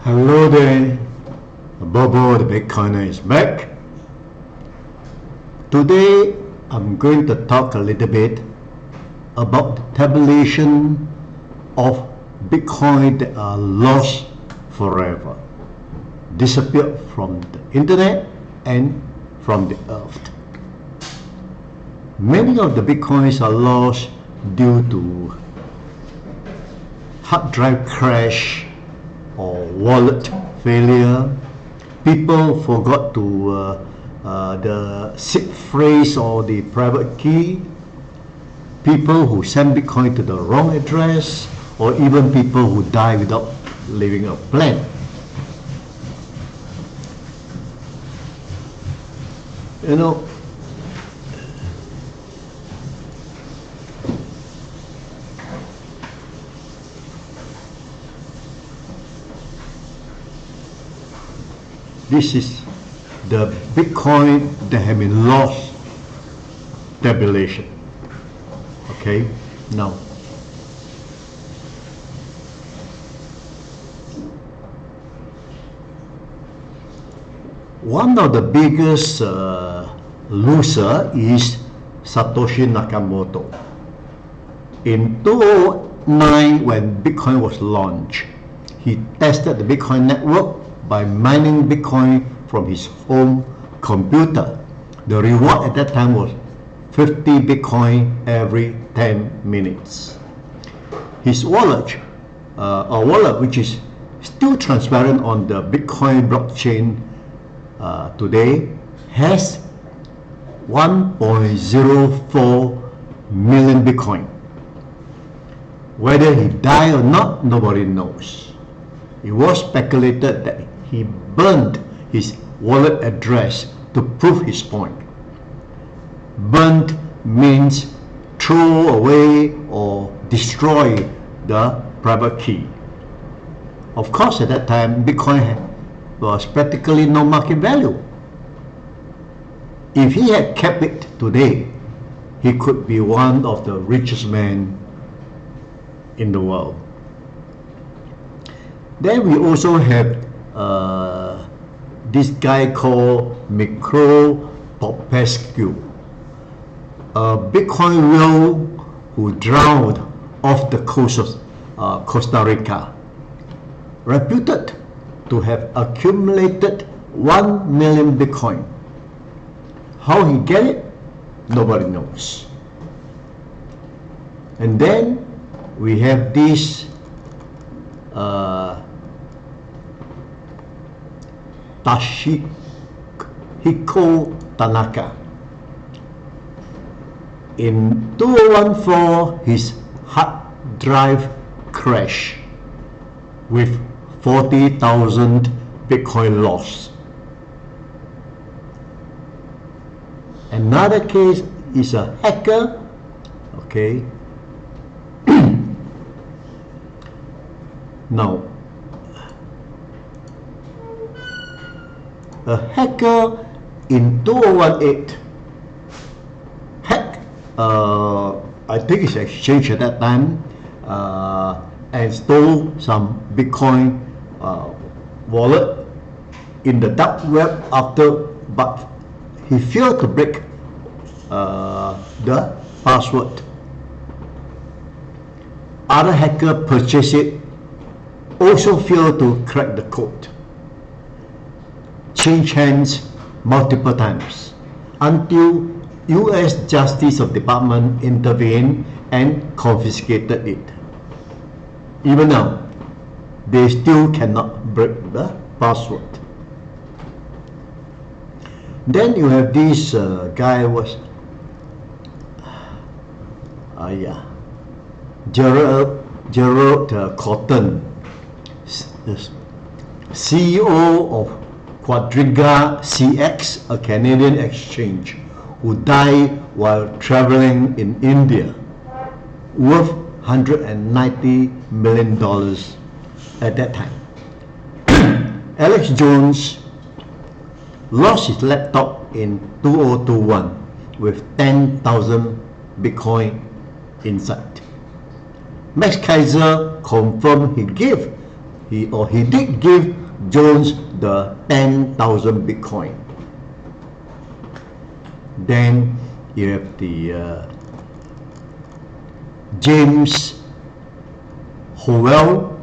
Hello there, BoBo the Bitcoiner is back. Today I'm going to talk a little bit about the tabulation of Bitcoin that are lost forever, disappeared from the internet and from the earth. Many of the Bitcoins are lost due to hard drive crash or wallet failure. People forgot to the seed phrase or the private key. People who send Bitcoin to the wrong address, or even people who die without leaving a plan. You know, this is the Bitcoin that have been lost tabulation. Okay, now one of the biggest loser is Satoshi Nakamoto. In 2009, when Bitcoin was launched, he tested the Bitcoin network by mining Bitcoin from his home computer. The reward at that time was 50 Bitcoin every 10 minutes. His wallet, a wallet which is still transparent on the Bitcoin blockchain today, has 1.04 million Bitcoin. Whether he died or not, nobody knows. It was speculated that he burned his wallet address to prove his point. Burnt means throw away or destroy the private key. Of course, at that time, Bitcoin was practically no market value. If he had kept it today, he could be one of the richest men in the world. Then we also have this guy called Mirceau Popescu, a Bitcoin whale who drowned off the coast of Costa Rica, reputed to have accumulated 1 million Bitcoin. How he get it, nobody knows. And then we have this Toshihiko Tanaka. In 2014, his hard drive crashed with 40,000 Bitcoin lost. Another case is a hacker, okay. Now, a hacker in 2018 hacked, I think it's exchange at that time, and stole some Bitcoin wallet in the dark web but he failed to break the password. Other hacker purchased it, also failed to crack the code. Changed hands multiple times until US Justice of Dept intervened and confiscated it. Even now, they still cannot break the password. Then you have this guy was Gerald Cotton, the CEO of Quadriga CX, a Canadian exchange, who died while traveling in India, worth $190 million at that time. Alex Jones lost his laptop in 2021 with 10,000 Bitcoin inside. Max Kaiser confirmed he gave he did give Jones the 10,000 Bitcoin. Then you have the James Howell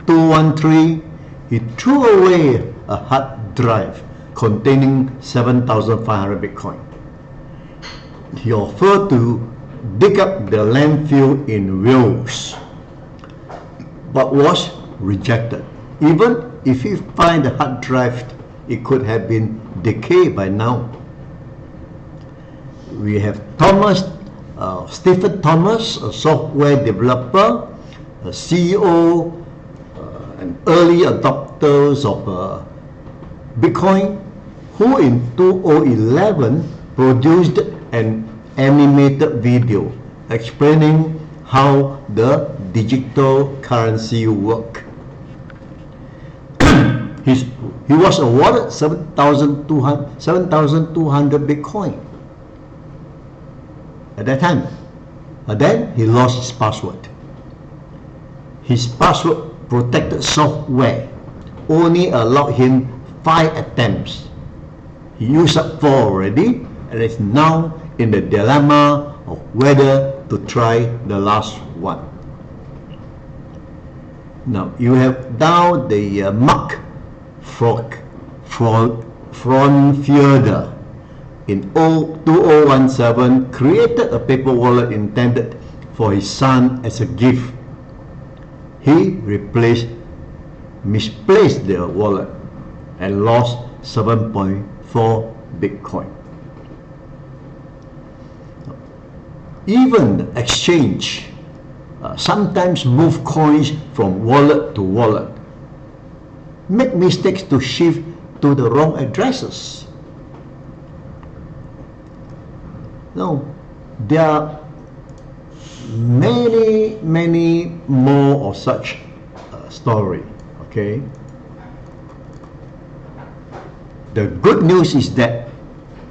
213. He threw away a hard drive containing 7,500 Bitcoin. He offered to dig up the landfill in Wales, but was rejected. Even if he find the hard drive, it could have been decayed by now. We have Stephen Thomas, a software developer, a CEO, an early adopters of Bitcoin, who in 2011 produced an animated video explaining how the digital currency work. He was awarded 7,200 Bitcoin at that time. But then he lost his password. His password protected software only allowed him 5 attempts. He used up 4 already and is now in the dilemma of whether to try the last one. Now you have now the Mark Fronfielder in 2017 created a paper wallet intended for his son as a gift. He misplaced the wallet and lost 7.4 Bitcoin. Even the exchange sometimes move coins from wallet to wallet, make mistakes to shift to the wrong addresses. Now, there are many more of such story. Okay. The good news is that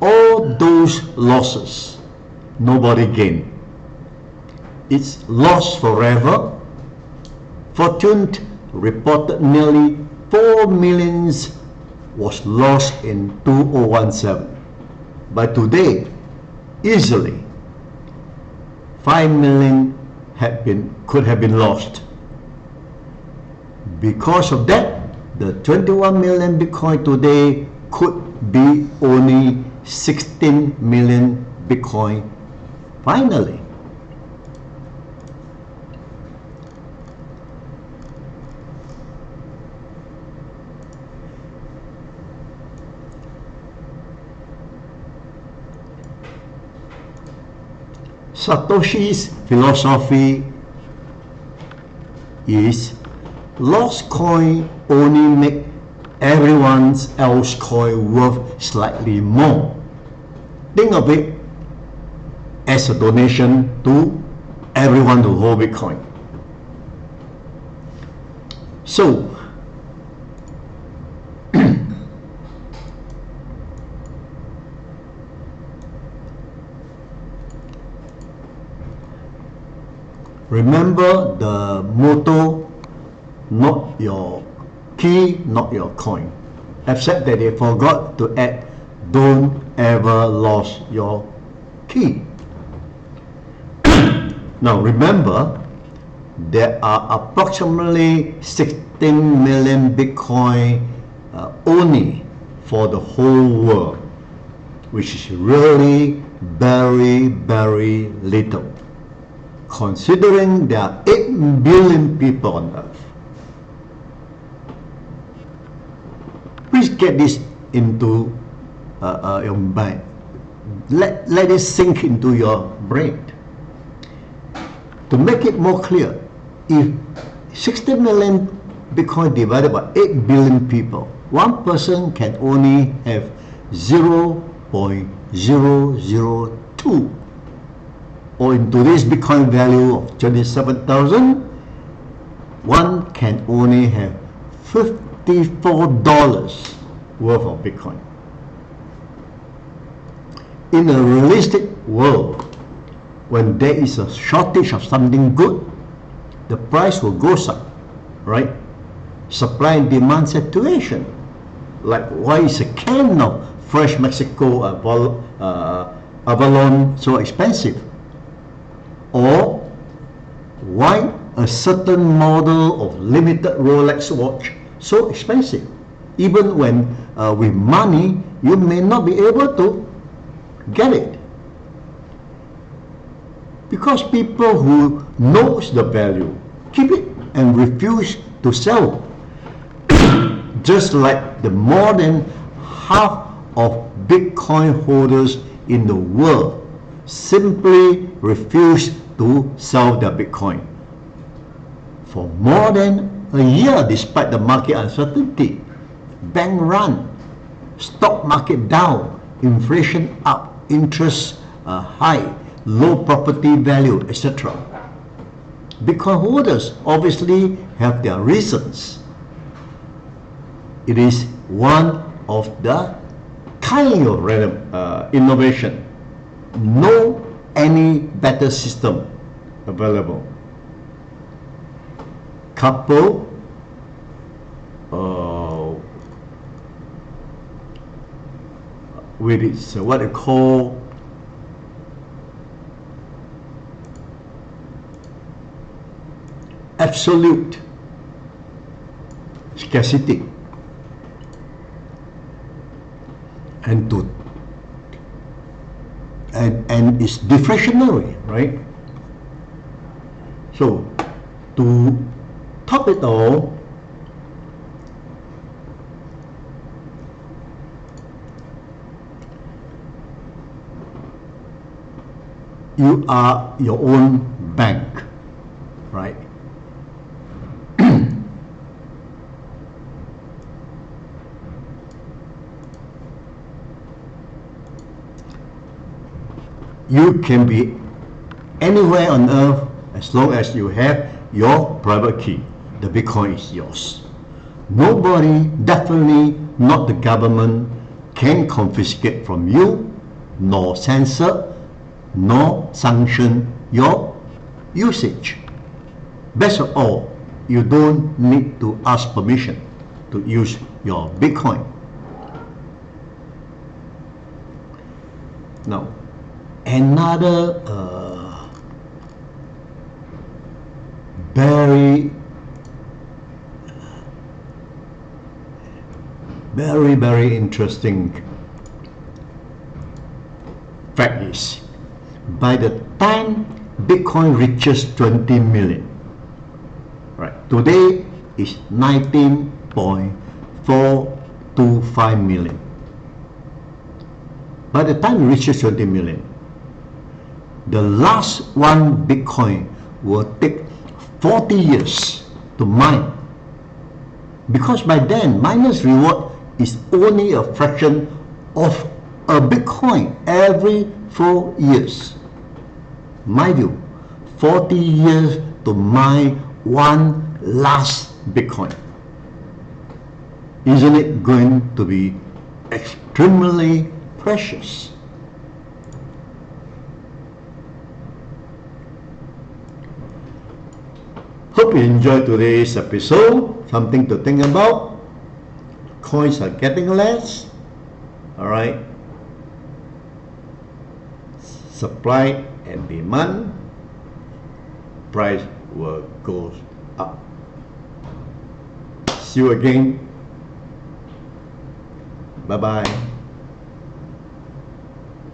all those losses, nobody gained. It's lost forever. Fortune reported nearly 4 million was lost in 2017. By today, easily 5 million could have been lost. Because of that, the 21 million Bitcoin today could be only 16 million Bitcoin finally. Satoshi's philosophy is lost coin only make everyone else's coin worth slightly more. Think of it as a donation to everyone who hold Bitcoin. So, remember the motto, not your key, not your coin. Except that they forgot to add, don't ever lose your key. Now remember, there are approximately 16 million Bitcoin only for the whole world, which is really very little, considering there are 8 billion people on Earth. Please get this into your mind. Let it sink into your brain. To make it more clear, if 60 million Bitcoin divided by 8 billion people, one person can only have 0.002, or in today's Bitcoin value of 27,000, one can only have $54 worth of Bitcoin. In a realistic world, when there is a shortage of something good, the price will go up, right? supply and demand situation. Like, why is a can of fresh Mexico Avalon so expensive? Or why a certain model of limited Rolex watch so expensive? Even when with money, you may not be able to get it. Because people who knows the value keep it and refuse to sell. Just like the more than half of Bitcoin holders in the world simply refuse to sell their Bitcoin for more than a year, despite the market uncertainty, bank run, stock market down, inflation up, interest high, low property value, etc. Bitcoin holders obviously have their reasons. It is one of the kind of innovation. No any better system available. Couple with its what they call absolute scarcity, and it's deflationary, right? So to top it all, you are your own bank, right? You can be anywhere on earth as long as you have your private key. The Bitcoin is yours. Nobody, definitely not the government, can confiscate from you, nor censor, nor sanction your usage. Best of all, you don't need to ask permission to use your Bitcoin. Now, another very interesting fact is, by the time Bitcoin reaches 20 million, right? Today is 19.425 million. By the time it reaches 20 million, the last one Bitcoin will take 40 years to mine, because by then miners' reward is only a fraction of a Bitcoin every 4 years. Mind you, 40 years to mine one last Bitcoin. Isn't it going to be extremely precious? Hope you enjoyed today's episode. Something to think about. Coins are getting less. Alright. Supply and demand. Price will go up. See you again. Bye bye.